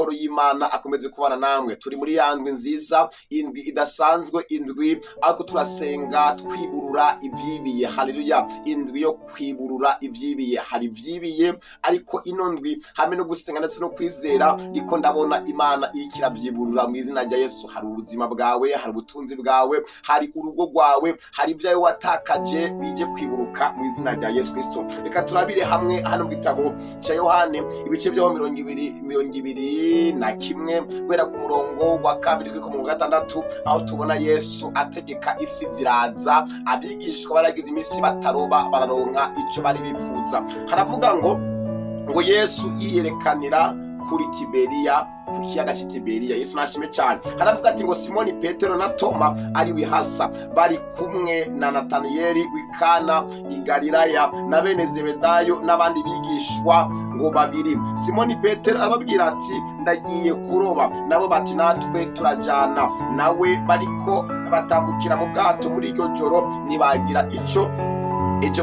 amahoro y'Imana akomeze kubana namwe. Turi muri ya ndwi nziza, indwi idasanzwe, indwi ariko turasenga twiburura ivyibiye. Haleluya! Indwi yo kwiburura ivyibiye. Hari ivyibiye ariko ino ndwi hamwe no gusenga ndetse no kwizera iko ndabona Imana iriko iravyiburura mu izina rya Yesu. Hari ubuzima bwawe, hari ubutunzi bwawe, hari urugo rwawe, hari ivyawe watakaje bije kwiburuka mu izina rya Yesu Kristo. Reka turabire hamwe hano mu gitabo cya Yohane ibice byaho 21 guhera ku murongo wa 2 kuri ku murongo wa 6, aho tubona Yesu ategeka ifi ziraza, abigishwa baragize imisi bataroba bararonka ico bari bifuza. Haravuga ngo Yesu yiyerekanira kuri Tiberiya, ku kiyaga cya Tiberiya. Yesu nashime cyane. Haravuga ati ngo Simoni Petero na Toma ari wihasa bari kumwe na Nataniyeli w'Ikana i Galilaya na bene Zebedayo n'abandi bigishwa ngo babiri. Simoni Petero arababwira ati ndagiye kuroba, nabo bati natwe turajana nawe. Bariko batambukira mu bwato muri iryo joro nibagira ico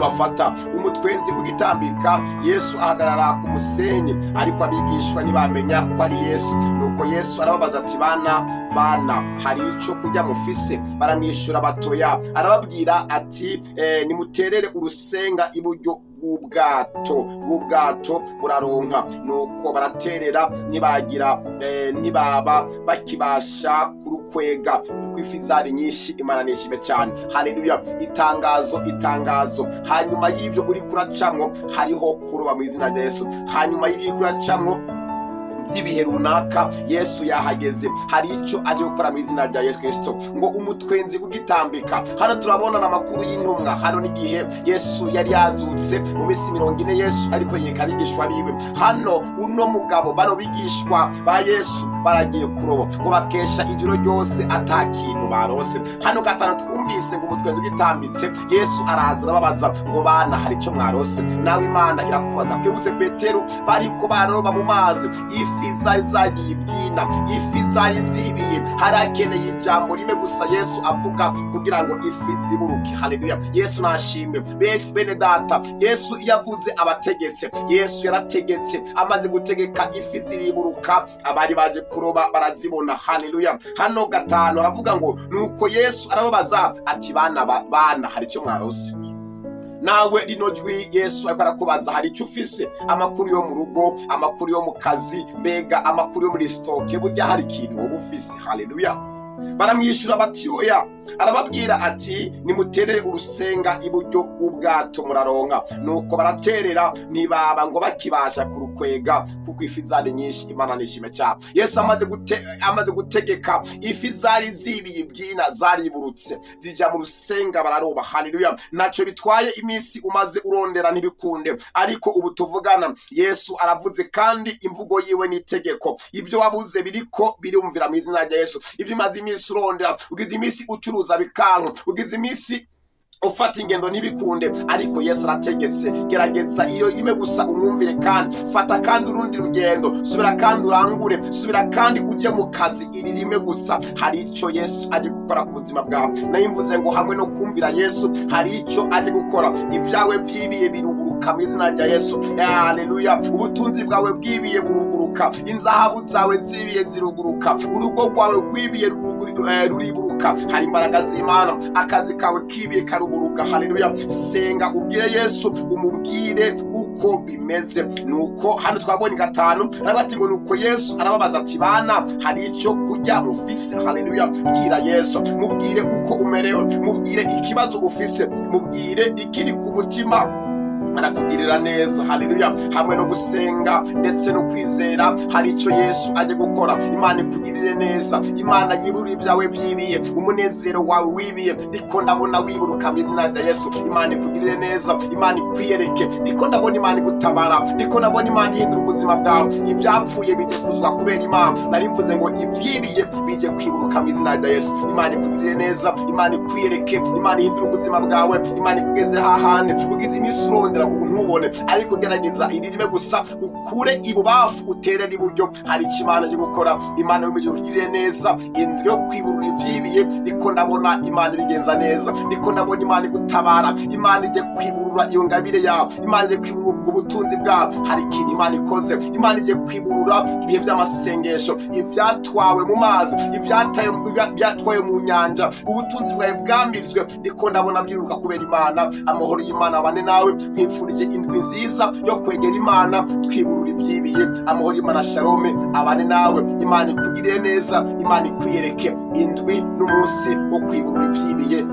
bafata. Umutwenzi ugitambika, Yesu ahagarara ku musenyi, ariko abigishwa ntibamenya ko ari Yesu. Nuko Yesu arababaza ati bana hari ico kurya mufise? Baramwishura batoya. Arababwira ati nimuterere urusenga iburyo bw'ubwato muraronka. Nuko baraterera nibaba bakibasha kurukwega kuko ifi zari nyinshi. Imana nishime cyane. Haleluya! Itangazo. Hanyuma y'ibyo uri kuracamwo hariho kuroba mu izina rya Yesu. Hanyuma y'ibyo kuracamwo ibihe runaka Yesu yahageze, hari ico aje gukora mu izina rya Yesu Kristo. Ngo umutwenzi ugitambika, hano turabona amakuru y'intumwa. Hano n'igihe Yesu yari yazutse mu misi 40 Yesu ariko yeka abigishwa biwe. Hano uno mugabo bano bigishwa ba Yesu baragiye kuroba ngo bakesha ijoro ryose atakintu barose. Hano gatanu twumvise ngo umutwenzi ugitambitse, Yesu araza arababaza ngo bana hari ico mwarose? Nawe Imana irakubaza. Kwibutse Petero bariko baroba mu mazi, ifi zari zagiye ibyina, ifi zari zibiye. Harakeneye ijambo rimwe gusa Yesu avuga kugira ngo ifi ziburuke. Haleluya! Yesu nashimwe. Bene data, Yesu yavuze abategetse. Yesu yarategetse, amaze gutegeka ifi ziriburuka, abari baje kuroba barazibona. Haleluya! Hano gatanu aravuga ngo nuko Yesu arababaza ati bana hari icyo mwarose? Nawe rino jwi Yesu ariko arakubaza hari icyo ufise? Amakuru yo mu rugo, amakuru yo mu kazi, mbega amakuru yo muri stoke, burya hari ikintu wowe ufise. Haleluya! Baramwishura bati oya. Arababwira ati nimuterere urusenga iburyo bw'ubwato muraronka. Nuko baraterera nibaba ngo bakibasha kurukwega kuko ifi zari nyinshi. Imana nishime cyane. Yesu amaze gutegeka, ifi zari zibiye ibyina, zariburutse zija mu rusenga bararoba. Haleluya! Naco bitwaye imisi umaze urondera ntibikunde, ariko ubu tuvugana Yesu aravuze kandi imvugo yiwe n'itegeko. Ibyo wabuze biriko birumvira mu izina rya Yesu. Ibyo maze imisi urondera, ugize imisi ucuruza bikanka, ugize imisi ufata ingendo ntibikunde, ariko Yesu arategetse. Gerageza iyo ime gusa umwumvire, kandi fata kandi urundi rugendo, subira kandi urangure, subira kandi uje mu kazi. Iri rimwe gusa hari ico Yesu aje gukora ku buzima bwawe. Nayimvuze ngo hamwe no kumvira Yesu hari ico aje gukora. Ibyawe byibiye biruguruka mu izina rya Yesu. Haleluya! Ubutunzi bwawe bwibiye buruguruka, inzahabu zawe zibiye ziruguruka, urugo rwawe rwibiye ruriburuka. Hari imbaraga z'Imana, akazi kawe kibiye karuburuka. Haleluya! Senga ubwire Yesu, umubwire uko bimeze. Nuko hano twabonye gatanu arabati ngo nuko Yesu arababaza ati bana hari ico kurya mufise? Haleluya! Bwira Yesu, mubwire uko umerewe, mubwire ikibazo ufise, mubwire ikiri ku mutima, arakugirira neza. Haleluya! Hamwe no gusenga ndetse no kwizera hari ico Yesu aje gukora. Imana ikugirire neza, Imana yibura ibyawe byibiye, umunezero wawe wibiye, ndiko ndabona wiburuka mu izina rya Yesu. Imana ikugirire neza, Imana ikwiyereke, ndiko ndabona Imana igutabara, ndiko ndabona Imana ihindura ubuzima bwawe. Ibyapfuye bije kuzwa kubera Imana. Nari mvuze ngo ivyibiye bije kwiburuka mu izina rya Yesu. Imana ikugirire neza, Imana ikwiyereke, Imana ihindura ubuzima bwawe, Imana ikugeze hahandi ugize imisi urondera kurondera ubu ntubone, ariko gerageza iri rimwe gusa, ukure ibubafu uterere iburyo. Hari icyo Imana yo gukora. Imana yo kugirire neza, indwi yo kwiburura ibyibiye, niko ndabona Imana ibigenza neza, niko ndabona Imana igutabara. Imana ije kwiburura iyo ngabire yawe, Imana ije kwiburura ubutunzi bwawe. Hari ikintu Imana ikoze, Imana ije kwiburura ibihe by'amasengesho, ibyatwawe mu mazi, ibyatwawe mu nyanja, ubutunzi bwawe bwambitswe, niko ndabona byiruka kubera Imana. Amahoro y'Imana abane nawe, nkwifurije indwi nziza yo kwegera Imana, twiburura ibyibiye. Amahoro y'Imana shalome abane nawe, Imana ikugirire neza, Imana ikwiyereke indwi n'umunsi wo kwiburura ibyibiye.